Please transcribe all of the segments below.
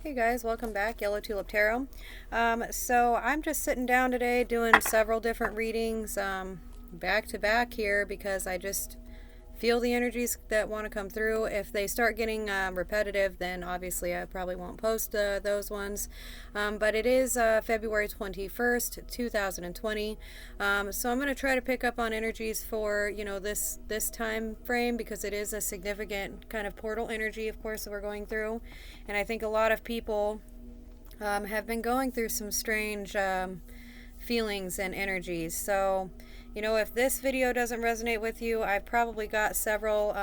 Hey guys, welcome back, Yellow Tulip Tarot. So I'm just sitting down today doing several different readings back to back here because I just feel the energies that want to come through. If they start getting repetitive, then obviously I probably won't post those ones. But it is February 21st, 2020. So I'm going to try to pick up on energies for, this time frame because it is a significant kind of portal energy, of course, that we're going through. And I think a lot of people have been going through some strange feelings and energies. So, if this video doesn't resonate with you, I've probably got several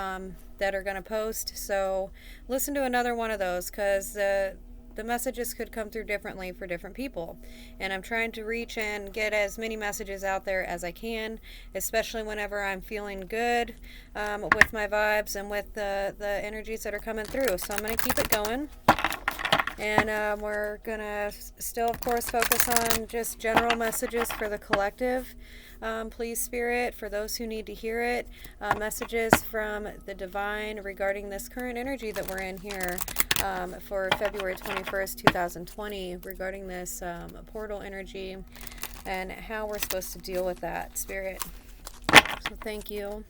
that are going to post. So listen to another one of those because the messages could come through differently for different people. And I'm trying to reach and get as many messages out there as I can, especially whenever I'm feeling good with my vibes and with the energies that are coming through. So I'm going to keep it going. And we're going to still, of course, focus on just general messages for the collective. Please, Spirit, for those who need to hear it, messages from the divine regarding this current energy that we're in here for February 21st, 2020, regarding this portal energy and how we're supposed to deal with that, Spirit. So thank you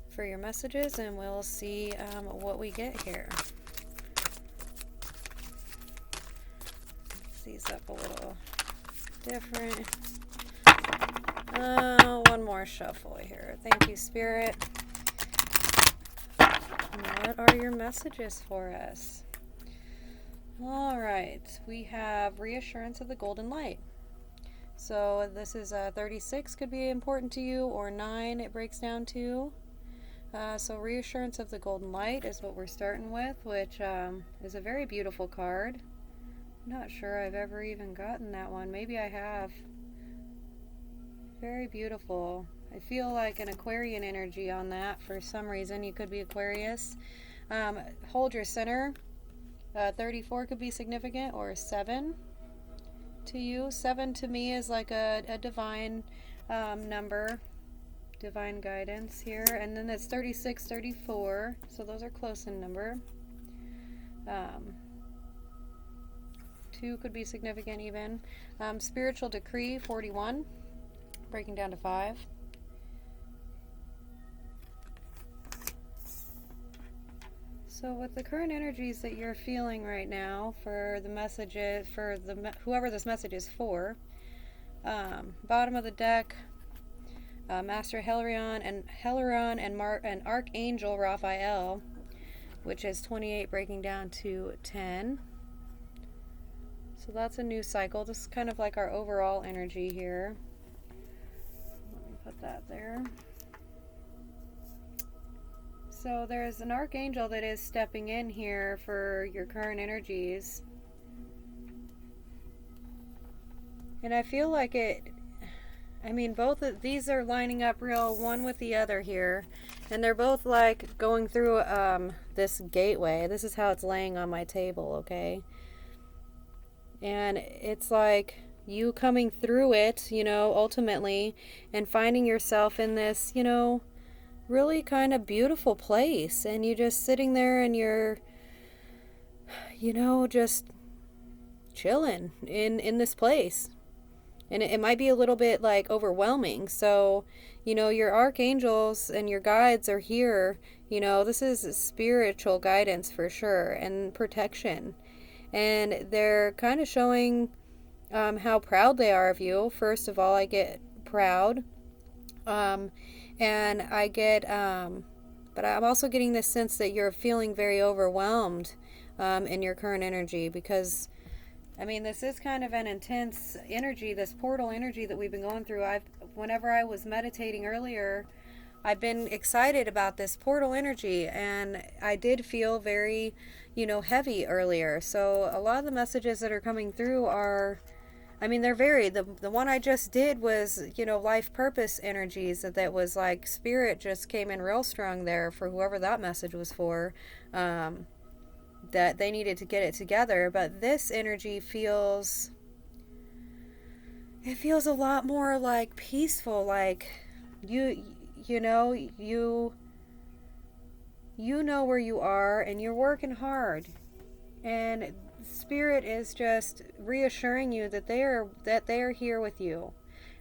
for your messages, and we'll see what we get here. These up a little different. One more shuffle here. Thank you, Spirit. What are your messages for us? All right, we have reassurance of the golden light. So this is 36 could be important to you, or 9 it breaks down to. So reassurance of the golden light is what we're starting with, which is a very beautiful card. Not sure I've ever even gotten that one. Maybe I have. Very beautiful. I feel like an Aquarian energy on that for some reason. You could be Aquarius. Hold your center. 34 could be significant, or 7 to you. 7 to me is like a divine number. Divine guidance here. And then that's 36, 34. So those are close in number. 2 could be significant even. Spiritual decree, 41, breaking down to 5. So with the current energies that you're feeling right now for the messages, for whoever this message is for, bottom of the deck, Master Helerion and Archangel Raphael, which is 28 breaking down to 10. So that's a new cycle. This is kind of like our overall energy here. Let me put that there. So there's an archangel that is stepping in here for your current energies. And I feel like both of these are lining up real one with the other here. And they're both like going through this gateway. This is how it's laying on my table, okay? And it's like you coming through it, ultimately, and finding yourself in this, really kind of beautiful place. And you just sitting there and you're, just chilling in this place. And it might be a little bit like overwhelming. So, your archangels and your guides are here. This is spiritual guidance for sure, and protection. And they're kind of showing how proud they are of you. First of all, I get proud. And I get, but I'm also getting this sense that you're feeling very overwhelmed in your current energy because, this is kind of an intense energy, this portal energy that we've been going through. Whenever I was meditating earlier, I've been excited about this portal energy, and I did feel very, heavy earlier. So a lot of the messages that are coming through are, they're varied. The one I just did was, life purpose energies. That was like spirit just came in real strong there for whoever that message was for, that they needed to get it together. But this energy feels a lot more like peaceful, like you know where you are, and you're working hard, And Spirit is just reassuring you that they are here with you,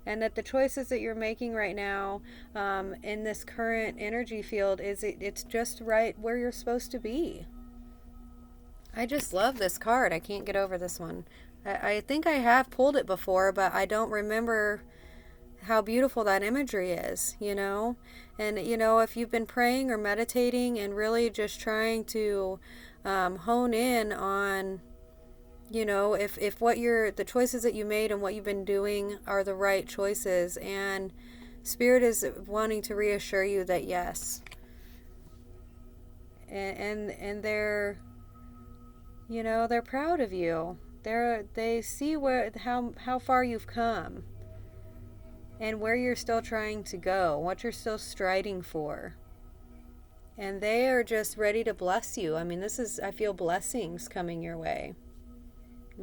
and that the choices that you're making right now, in this current energy field, it's just right where you're supposed to be. I just love this card. I can't get over this one. I think I have pulled it before, but I don't remember how beautiful that imagery is, you know? And, you know, if you've been praying or meditating and really just trying to hone in on, you know, if the choices that you made and what you've been doing are the right choices, and Spirit is wanting to reassure you that yes. And they're, you know, they're proud of you. They see how far you've come, and where you're still trying to go, what you're still striding for. And they are just ready to bless you. I mean, I feel blessings coming your way.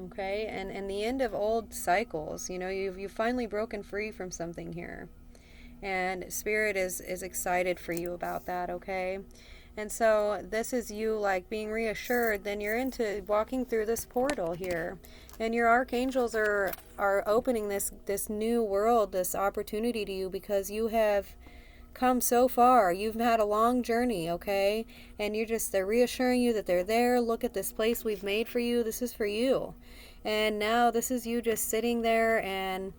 Okay? And the end of old cycles. You know, you've finally broken free from something here. And Spirit is excited for you about that, okay? And so this is you like being reassured. Then you're into walking through this portal here. And your archangels are opening this new world, this opportunity to you, because you have come so far. You've had a long journey, okay? And they're reassuring you that they're there. Look at this place we've made for you. This is for you. And now this is you just sitting there and,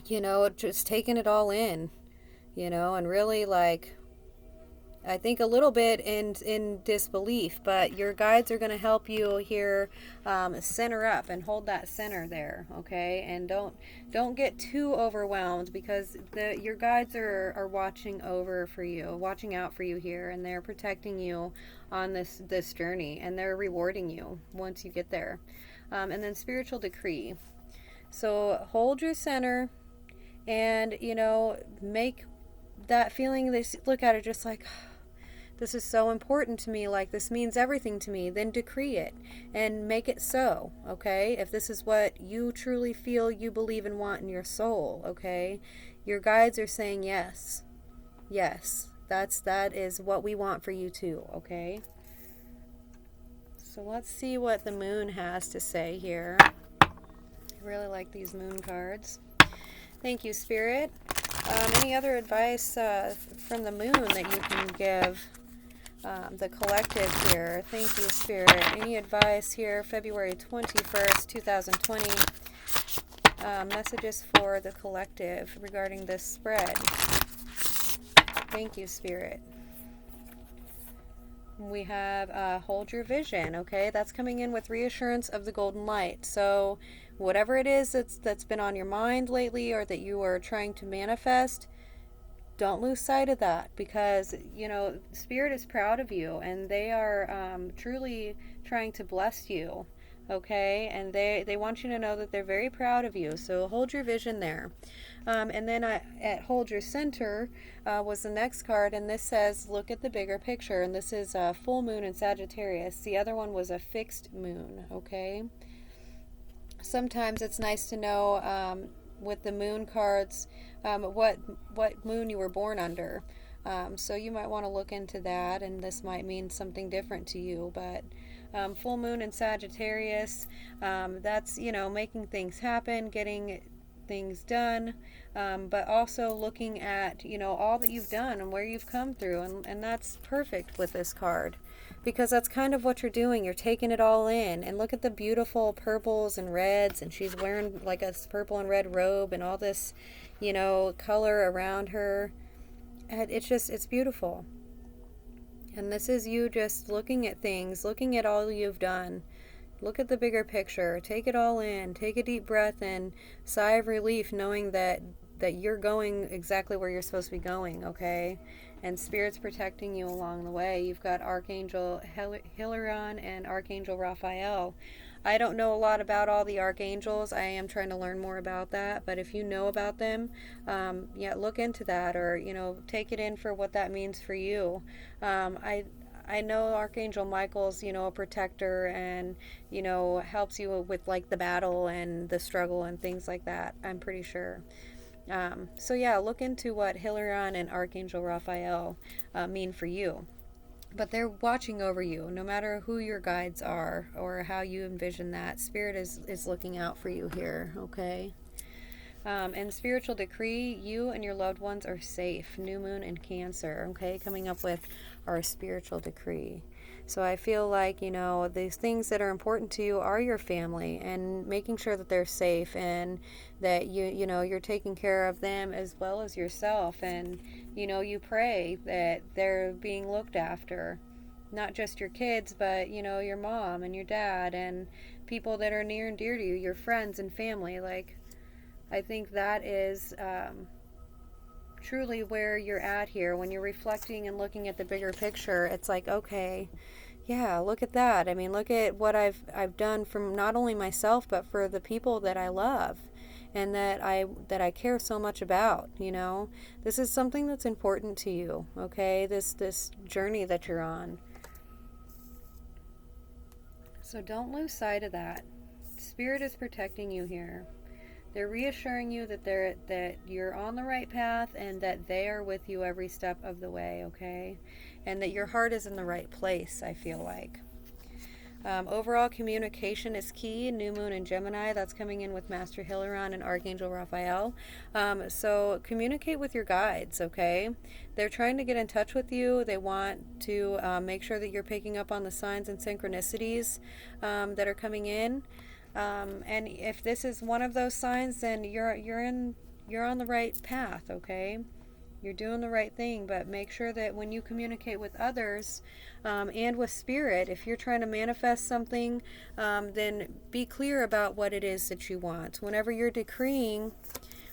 you know, just taking it all in, you know, and really like, I think a little bit in disbelief, but your guides are going to help you here center up and hold that center there, okay? And don't get too overwhelmed, because your guides are watching out for you here, and they're protecting you on this journey, and they're rewarding you once you get there. And then spiritual decree. So hold your center, and, you know, make that feeling, they look at it just like, this is so important to me, like this means everything to me. Then decree it and make it so, okay? If this is what you truly feel you believe and want in your soul, okay? Your guides are saying yes. Yes, that is what we want for you too, okay? So let's see what the moon has to say here. I really like these moon cards. Thank you, Spirit. Any other advice from the moon that you can give the collective here? Thank you, Spirit. Any advice here, February 21st, 2020? Messages for the collective regarding this spread. Thank you, Spirit. We have hold your vision, okay? That's coming in with reassurance of the golden light. So whatever it is that's been on your mind lately, or that you are trying to manifest, don't lose sight of that, because, you know, Spirit is proud of you, and they are truly trying to bless you, okay? And they want you to know that they're very proud of you. So hold your vision there. And then at hold your center was the next card, and this says look at the bigger picture, and this is a full moon in Sagittarius. The other one was a fixed moon, okay? Sometimes it's nice to know with the moon cards what moon you were born under. So you might want to look into that, and this might mean something different to you. But full moon in Sagittarius, that's, you know, making things happen, getting things done, but also looking at, you know, all that you've done and where you've come through, and that's perfect with this card, because that's kind of what you're doing. You're taking it all in, and look at the beautiful purples and reds, and she's wearing like a purple and red robe and all this, you know, color around her, and it's beautiful. And this is you just looking at things, looking at all you've done. Look at the bigger picture. Take it all in. Take a deep breath and sigh of relief, knowing that you're going exactly where you're supposed to be going, okay? And Spirit's protecting you along the way. You've got Archangel Hilarion and Archangel Raphael. I don't know a lot about all the archangels. I am trying to learn more about that. But if you know about them, yeah, look into that, or, you know, take it in for what that means for you. I know Archangel Michael's, you know, a protector, and, you know, helps you with like the battle and the struggle and things like that, I'm pretty sure. So yeah, look into what Hilarion and Archangel Raphael mean for you. but they're watching over you no matter who your guides are or how you envision that. Spirit is looking out for you here, okay? And spiritual decree, you and your loved ones are safe. New moon and Cancer, okay? Coming up with our spiritual decree. So I feel like, these things that are important to you are your family, and making sure that they're safe and that you're taking care of them as well as yourself. And, you pray that they're being looked after. Not just your kids, but, your mom and your dad and people that are near and dear to you, your friends and family. Like, I think that is truly where you're at here. When you're reflecting and looking at the bigger picture, it's like, okay, yeah, look at that. I mean, look at what I've done from not only myself, but for the people that I love and that I care so much about. This is something that's important to you, okay? This journey that you're on. So don't lose sight of that. Spirit is protecting you here. They're reassuring you that you're on the right path and that they are with you every step of the way, okay? And that your heart is in the right place, I feel like. Overall communication is key. New moon in Gemini, that's coming in with Master Hilarion and Archangel Raphael. So communicate with your guides, okay? They're trying to get in touch with you. They want to make sure that you're picking up on the signs and synchronicities that are coming in. And if this is one of those signs, then you're on the right path, okay? You're doing the right thing, but make sure that when you communicate with others and with spirit, if you're trying to manifest something, then be clear about what it is that you want. Whenever you're decreeing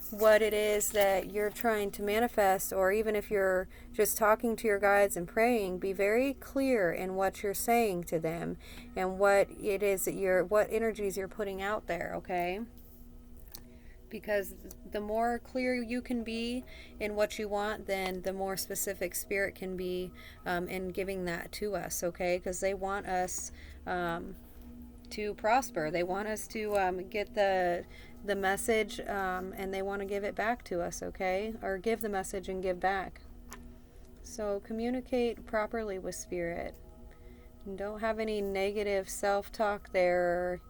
what it is that you're trying to manifest, or even if you're just talking to your guides and praying, be very clear in what you're saying to them and what it is that what energies you're putting out there, okay? Because the more clear you can be in what you want, then the more specific spirit can be in giving that to us, okay? Because they want us to prosper. They want us to get the message and they want to give it back to us, okay? Or give the message and give back. So communicate properly with spirit. And don't have any negative self-talk there,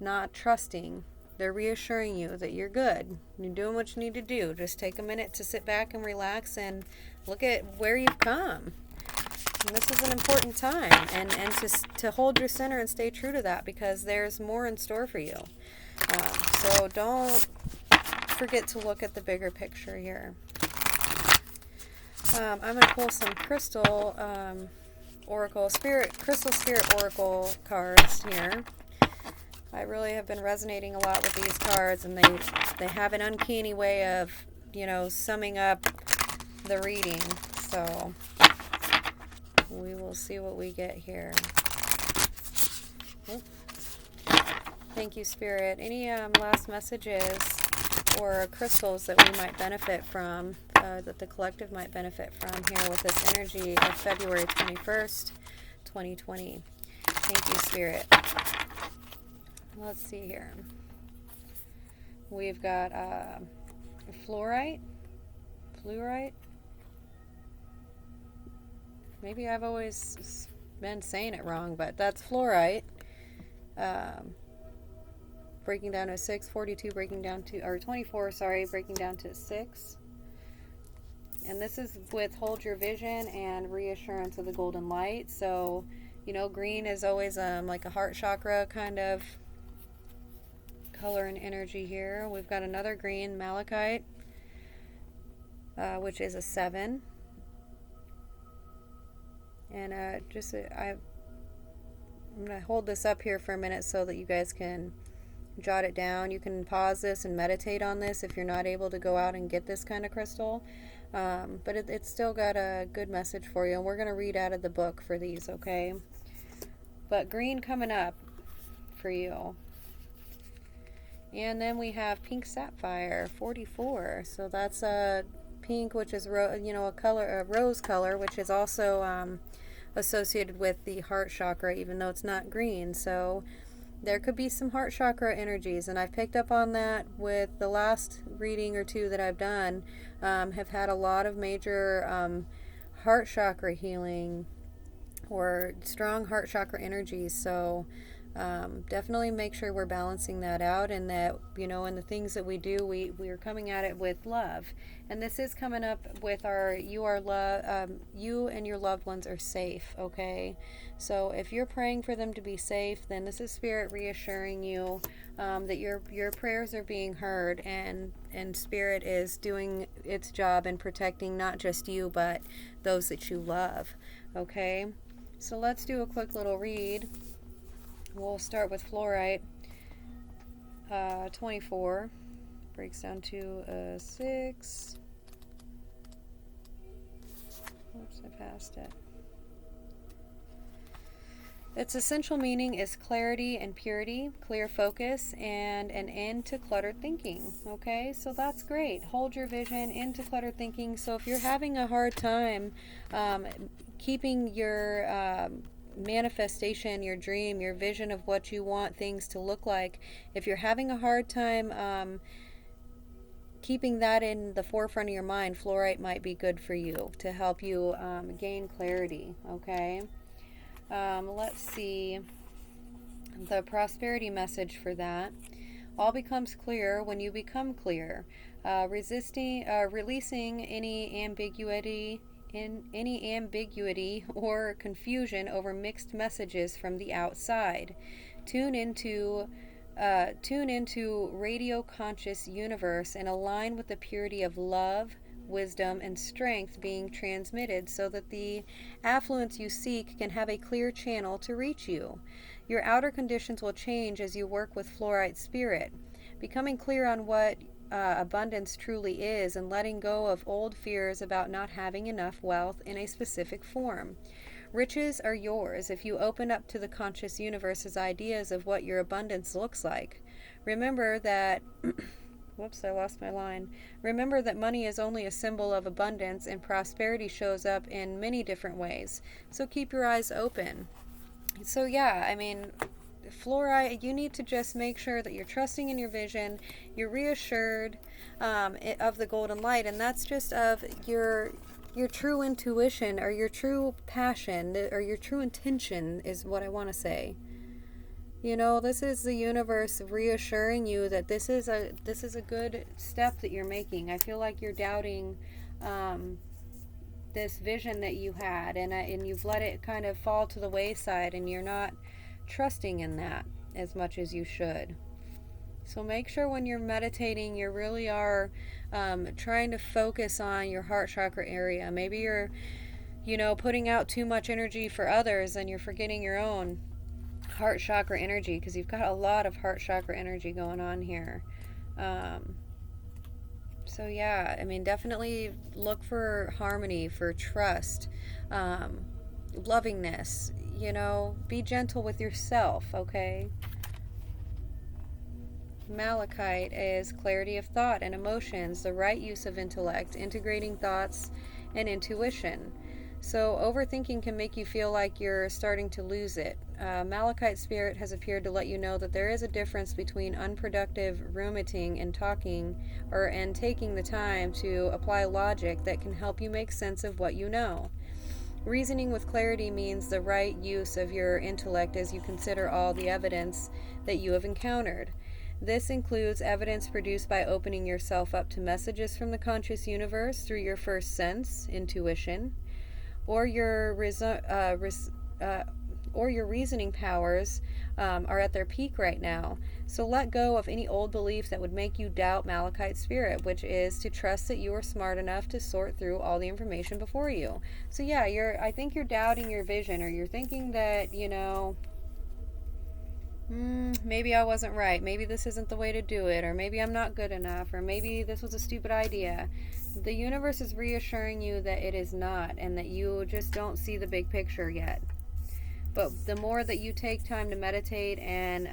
not trusting. They're reassuring you that you're good. You're doing what you need to do. Just take a minute to sit back and relax and look at where you've come. And this is an important time. And to hold your center and stay true to that, because there's more in store for you. So don't forget to look at the bigger picture here. I'm going to pull some crystal crystal spirit oracle cards here. I really have been resonating a lot with these cards, and they have an uncanny way of, summing up the reading. So we will see what we get here. Oop. Thank you, Spirit. Any last messages or crystals that we might benefit from, that the collective might benefit from here with this energy of February 21st, 2020? Thank you, Spirit. Let's see here. We've got fluorite. Maybe I've always been saying it wrong, but that's fluorite. Breaking down to 6, 42 breaking down to, or 24, sorry, breaking down to 6. And this is with hold your vision and reassurance of the golden light. So, green is always like a heart chakra kind of color and energy here. We've got another green, malachite, which is a 7. And I'm going to hold this up here for a minute so that you guys can jot it down. You can pause this and meditate on this if you're not able to go out and get this kind of crystal. But it's still got a good message for you. And we're going to read out of the book for these, okay? But green coming up for you. And then we have pink sapphire, 44. So that's a pink, which is a rose color, which is also associated with the heart chakra, even though it's not green. So there could be some heart chakra energies, and I've picked up on that with the last reading or two that I've done. Have had a lot of major heart chakra healing or strong heart chakra energies. So definitely make sure we're balancing that out, and that, you know, in the things that we do, we are coming at it with love. And this is coming up with our you and your loved ones are safe. Okay, so if you're praying for them to be safe, then this is spirit reassuring you that your prayers are being heard, and spirit is doing its job in protecting not just you but those that you love. Okay, so let's do a quick little read. We'll start with fluorite. 24 breaks down to a 6. Oops, I passed it. Its essential meaning is clarity and purity, clear focus, and an end to cluttered thinking. Okay, so that's great. Hold your vision into cluttered thinking. So if you're having a hard time keeping your manifestation, your dream, your vision of what you want things to look like, if you're having a hard time keeping that in the forefront of your mind, fluorite might be good for you to help you gain clarity. Okay, let's see the prosperity message for that. All becomes clear when you become clear. Releasing any ambiguity or confusion over mixed messages from the outside. Tune into radio conscious universe and align with the purity of love, wisdom, and strength being transmitted, so that the affluence you seek can have a clear channel to reach you. Your outer conditions will change as you work with fluorite spirit, becoming clear on what abundance truly is, and letting go of old fears about not having enough wealth in a specific form. Riches are yours if you open up to the conscious universe's ideas of what your abundance looks like. Remember that whoops, I lost my line. Remember that money is only a symbol of abundance, and prosperity shows up in many different ways. So keep your eyes open. So yeah, I mean, fluorite, you need to just make sure that you're trusting in your vision, you're reassured of the golden light, and that's just of your true intuition, or your true passion, or your true intention is what I want to say. You know, this is the universe reassuring you that this is a good step that you're making. I feel like you're doubting this vision that you had, and you've let it kind of fall to the wayside, and you're not trusting in that as much as you should. So make sure when you're meditating, you really are trying to focus on your heart chakra area. Maybe you're, you know, putting out too much energy for others, and you're forgetting your own heart chakra energy, because you've got a lot of heart chakra energy going on here. So yeah, I mean, definitely look for harmony, for trust, lovingness. You know, be gentle with yourself, okay? Malachite is clarity of thought and emotions, the right use of intellect, integrating thoughts and intuition. So overthinking can make you feel like you're starting to lose it. Malachite spirit has appeared to let you know that there is a difference between unproductive ruminating and taking the time to apply logic that can help you make sense of what you know. Reasoning with clarity means the right use of your intellect as you consider all the evidence that you have encountered. This includes evidence produced by opening yourself up to messages from the conscious universe through your first sense, intuition, or your reasoning powers are at their peak right now. So let go of any old belief that would make you doubt Malachite spirit, which is to trust that you are smart enough to sort through all the information before you. So yeah, I think you're doubting your vision, or you're thinking that, you know, maybe I wasn't right, maybe this isn't the way to do it, or maybe I'm not good enough, or maybe this was a stupid idea. The universe is reassuring you that it is not, and that you just don't see the big picture yet. But the more that you take time to meditate and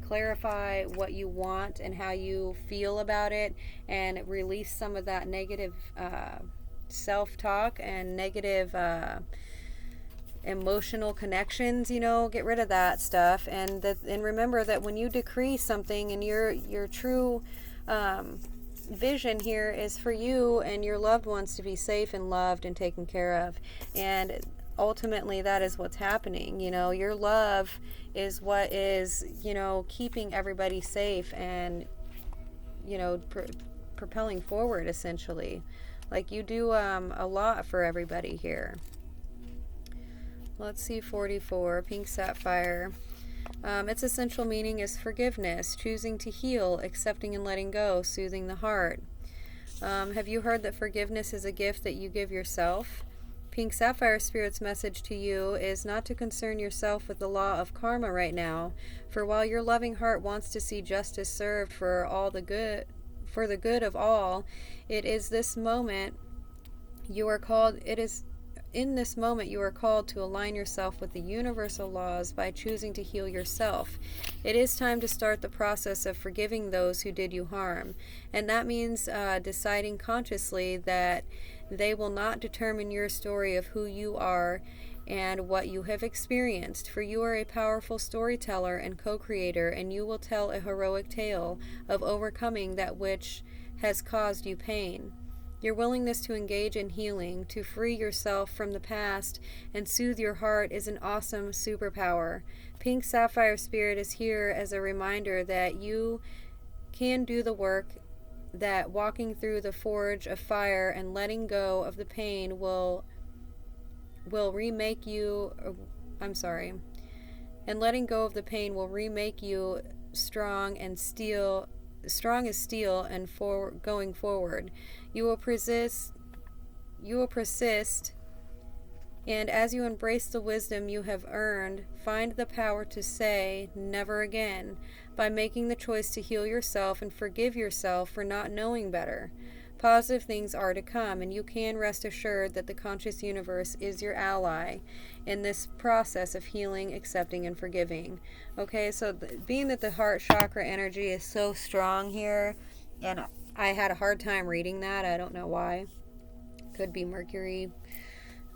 clarify what you want and how you feel about it, and release some of that negative self-talk and negative emotional connections, you know, get rid of that stuff, and remember that when you decree something, and your true vision here is for you and your loved ones to be safe and loved and taken care of. And ultimately that is what's happening. You know, your love is what is, you know, keeping everybody safe and, you know, propelling forward, essentially. Like, you do a lot for everybody here. Let's see, 44, pink sapphire. Its essential meaning is forgiveness, choosing to heal, accepting and letting go, soothing the heart. Have you heard that forgiveness is a gift that you give yourself? Pink Sapphire Spirit's message to you is not to concern yourself with the law of karma right now, for while your loving heart wants to see justice served for the good of all, it is in this moment you are called to align yourself with the universal laws by choosing to heal yourself. It is time to start the process of forgiving those who did you harm, and that means deciding consciously that they will not determine your story of who you are and what you have experienced, for you are a powerful storyteller and co-creator, and you will tell a heroic tale of overcoming that which has caused you pain. Your willingness to engage in healing, to free yourself from the past and soothe your heart is an awesome superpower. Pink Sapphire Spirit is here as a reminder that you can do the work, that walking through the forge of fire and letting go of the pain will remake you, and letting go of the pain will remake you strong as steel and going forward. You will persist, and as you embrace the wisdom you have earned, find the power to say never again by making the choice to heal yourself and forgive yourself for not knowing better. Positive things are to come, and you can rest assured that the conscious universe is your ally in this process of healing, accepting, and forgiving. Okay, so being that the heart chakra energy is so strong here, and I had a hard time reading that. I don't know why. Could be Mercury.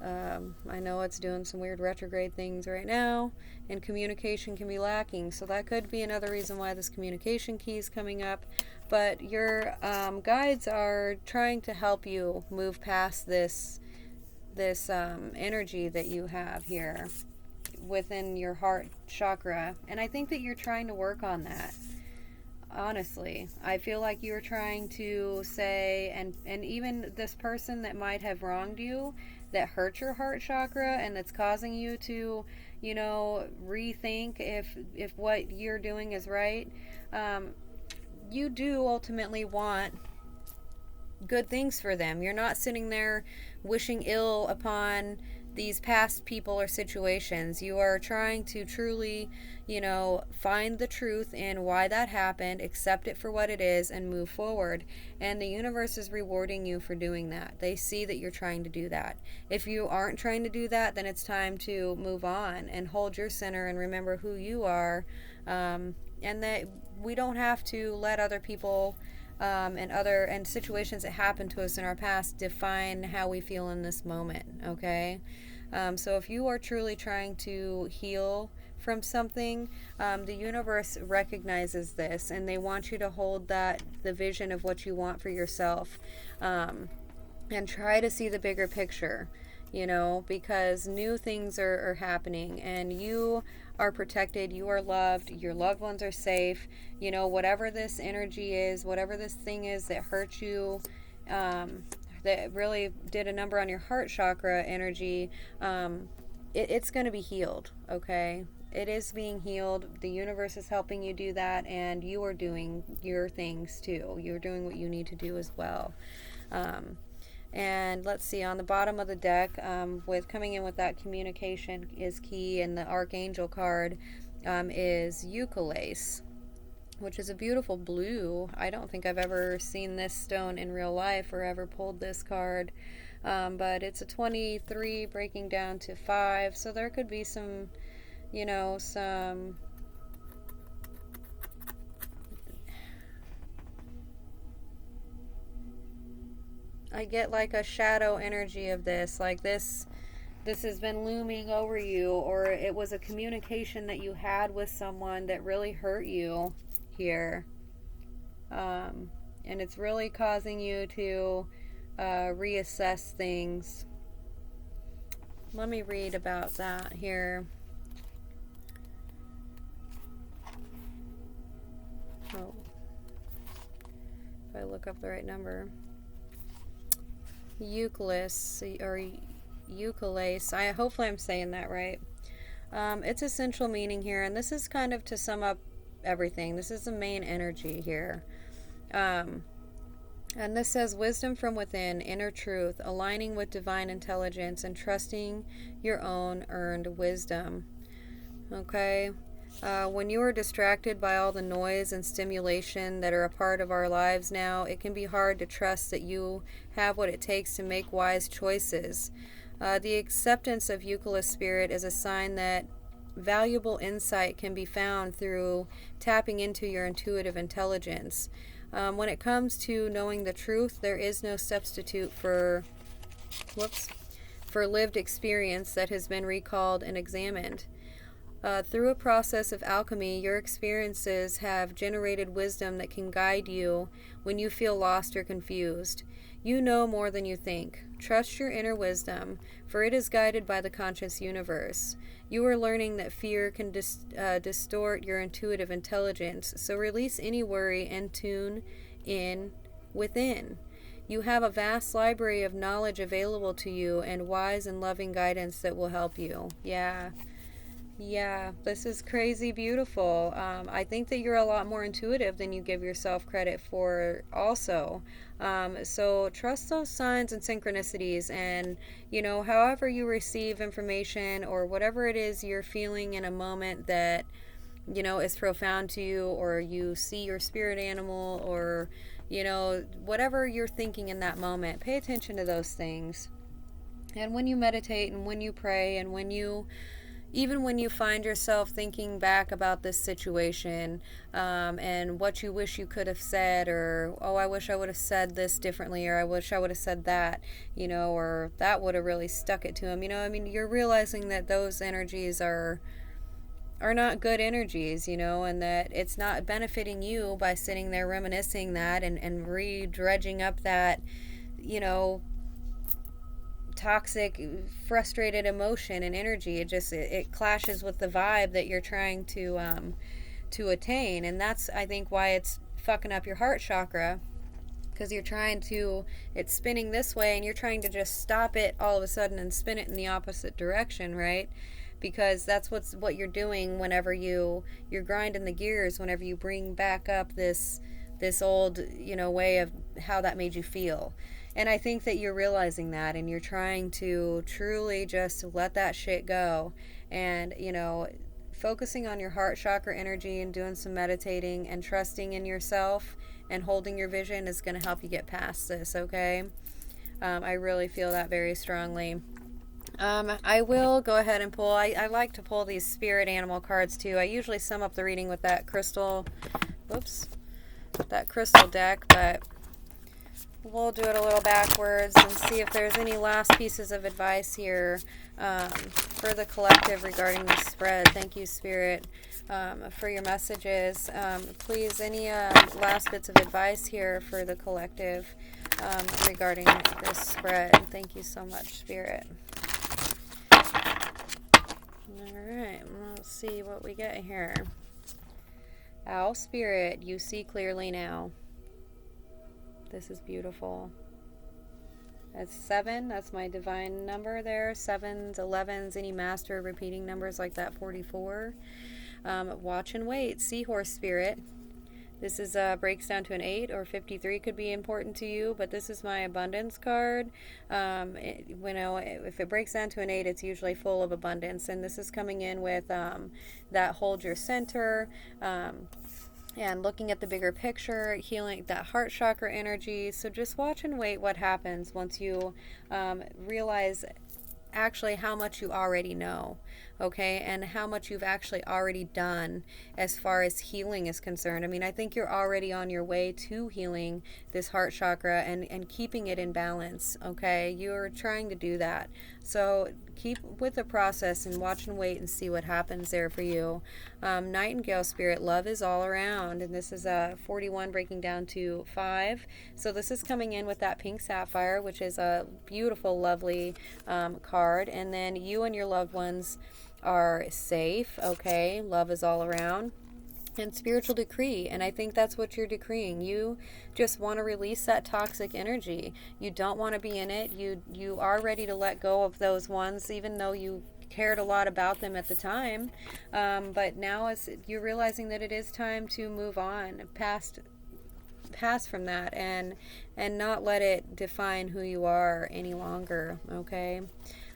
I know it's doing some weird retrograde things right now, and communication can be lacking, so that could be another reason why this communication key is coming up. But your guides are trying to help you move past this energy that you have here within your heart chakra, and I think that you're trying to work on that. Honestly, I feel like you're trying to say, and even this person that might have wronged you, that hurt your heart chakra, and that's causing you to, you know, rethink if what you're doing is right. You do ultimately want good things for them. You're not sitting there wishing ill upon these past people or situations. You are trying to truly, you know, find the truth in why that happened, accept it for what it is, and move forward. And the universe is rewarding you for doing that. They see that you're trying to do that. If you aren't trying to do that, then it's time to move on and hold your center and remember who you are, and that we don't have to let other people and situations that happen to us in our past define how we feel in this moment. Okay, so if you are truly trying to heal from something, the universe recognizes this, and they want you to hold the vision of what you want for yourself, and try to see the bigger picture. You know, because new things are happening, and you are protected, you are loved, your loved ones are safe. You know, whatever this energy is, whatever this thing is that hurt you, that really did a number on your heart chakra energy, it's going to be healed, okay? It is being healed. The universe is helping you do that, and you are doing your things too. You're doing what you need to do as well. And let's see, on the bottom of the deck, with coming in with that communication is key, and the Archangel card is Eucalyptus, which is a beautiful blue. I don't think I've ever seen this stone in real life or ever pulled this card, but it's a 23 breaking down to 5, so there could be some, you know, I get like a shadow energy of this, like this has been looming over you, or it was a communication that you had with someone that really hurt you here, and it's really causing you to reassess things. let me read about that here. Oh, if I look up the right number. Euclase, hopefully I'm saying that right. Its essential meaning here, and this is kind of to sum up everything. This is the main energy here. And this says wisdom from within, inner truth, aligning with divine intelligence, and trusting your own earned wisdom. Okay? When you are distracted by all the noise and stimulation that are a part of our lives now, it can be hard to trust that you have what it takes to make wise choices. The acceptance of Euclid spirit is a sign that valuable insight can be found through tapping into your intuitive intelligence. When it comes to knowing the truth, there is no substitute for lived experience that has been recalled and examined. Through a process of alchemy, your experiences have generated wisdom that can guide you when you feel lost or confused. You know more than you think. Trust your inner wisdom, for it is guided by the conscious universe. You are learning that fear can distort your intuitive intelligence, so release any worry and tune in within. You have a vast library of knowledge available to you and wise and loving guidance that will help you. Yeah, this is crazy beautiful. I think that you're a lot more intuitive than you give yourself credit for also. So trust those signs and synchronicities, and, however you receive information or whatever it is you're feeling in a moment that, is profound to you, or you see your spirit animal, or, whatever you're thinking in that moment, pay attention to those things. And when you meditate and when you pray and even when you find yourself thinking back about this situation, and what you wish you could have said, or, oh, I wish I would have said this differently, or I wish I would have said that, or that would have really stuck it to him. You're realizing that those energies are not good energies, and that it's not benefiting you by sitting there reminiscing that and re-dredging up that, toxic, frustrated emotion and energy. It clashes with the vibe that you're trying to attain, and that's, I think, why it's fucking up your heart chakra, because it's spinning this way and you're trying to just stop it all of a sudden and spin it in the opposite direction, right? Because that's what you're doing whenever you're grinding the gears, whenever you bring back up this old way of how that made you feel. And I think that you're realizing that, and you're trying to truly just let that shit go. And, focusing on your heart chakra energy and doing some meditating and trusting in yourself and holding your vision is going to help you get past this, okay? I really feel that very strongly. I will go ahead and pull. I like to pull these spirit animal cards too. I usually sum up the reading with that crystal deck, but we'll do it a little backwards and see if there's any last pieces of advice here for the collective regarding this spread. Thank you, Spirit, for your messages. Please, any last bits of advice here for the collective regarding this spread. Thank you so much, Spirit. Alright, let's see what we get here. Owl Spirit, you see clearly now. This is beautiful. That's 7. That's my divine number there. 7s, 11s, any master repeating numbers like that, 44. Watch and wait. Seahorse Spirit. This is breaks down to an 8, or 53 could be important to you, but this is my abundance card. If it breaks down to an 8, it's usually full of abundance, and this is coming in with that hold your center, and looking at the bigger picture, healing that heart chakra energy. So just watch and wait what happens once you realize actually how much you already know. okay, and how much you've actually already done as far as healing is concerned. I mean, I think you're already on your way to healing this heart chakra and keeping it in balance, okay? You're trying to do that. So keep with the process and watch and wait and see what happens there for you. Nightingale spirit, love is all around, and this is 41 breaking down to 5. So this is coming in with that pink sapphire, which is a beautiful, lovely card. And then you and your loved ones are safe, okay? Love is all around. And spiritual decree, and I think that's what you're decreeing. You just want to release that toxic energy. You don't want to be in it. You are ready to let go of those ones, even though you cared a lot about them at the time. But now you're realizing that it is time to move on past from that and not let it define who you are any longer, okay?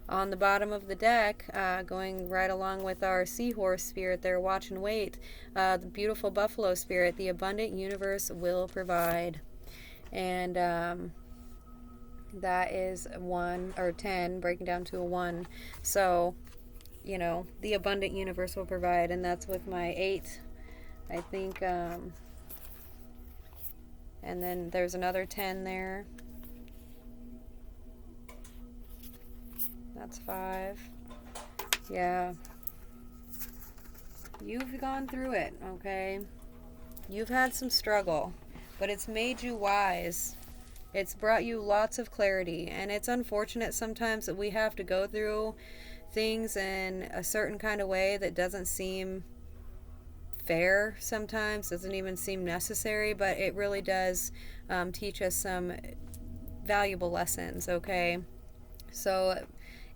On the bottom of the deck, going right along with our seahorse spirit there, watch and wait, the beautiful buffalo spirit, the abundant universe will provide. And that is 1 or 10 breaking down to a 1. So, you know, the abundant universe will provide, and that's with my 8, I think. And then there's another 10 there. That's 5. Yeah. You've gone through it, okay? You've had some struggle, but it's made you wise. It's brought you lots of clarity, and it's unfortunate sometimes that we have to go through things in a certain kind of way that doesn't seem fair sometimes, doesn't even seem necessary, but it really does teach us some valuable lessons, okay? So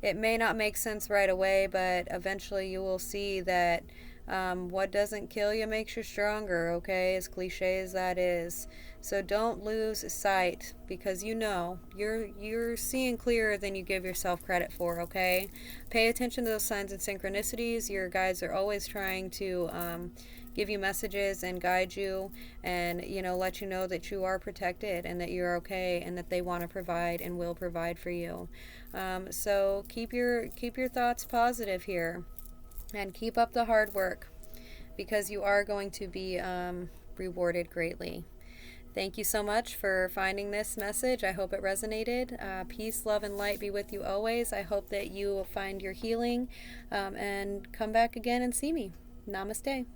it may not make sense right away, but eventually you will see that what doesn't kill you makes you stronger, okay? As cliche as that is. So don't lose sight, because you know you're seeing clearer than you give yourself credit for, okay? Pay attention to those signs and synchronicities. Your guides are always trying to give you messages and guide you, and let you know that you are protected and that you're okay, and that they want to provide and will provide for you. So keep your thoughts positive here, and keep up the hard work, because you are going to be rewarded greatly. Thank you so much for finding this message. I hope it resonated. Peace, love, and light be with you always. I hope that you will find your healing and come back again and see me. Namaste.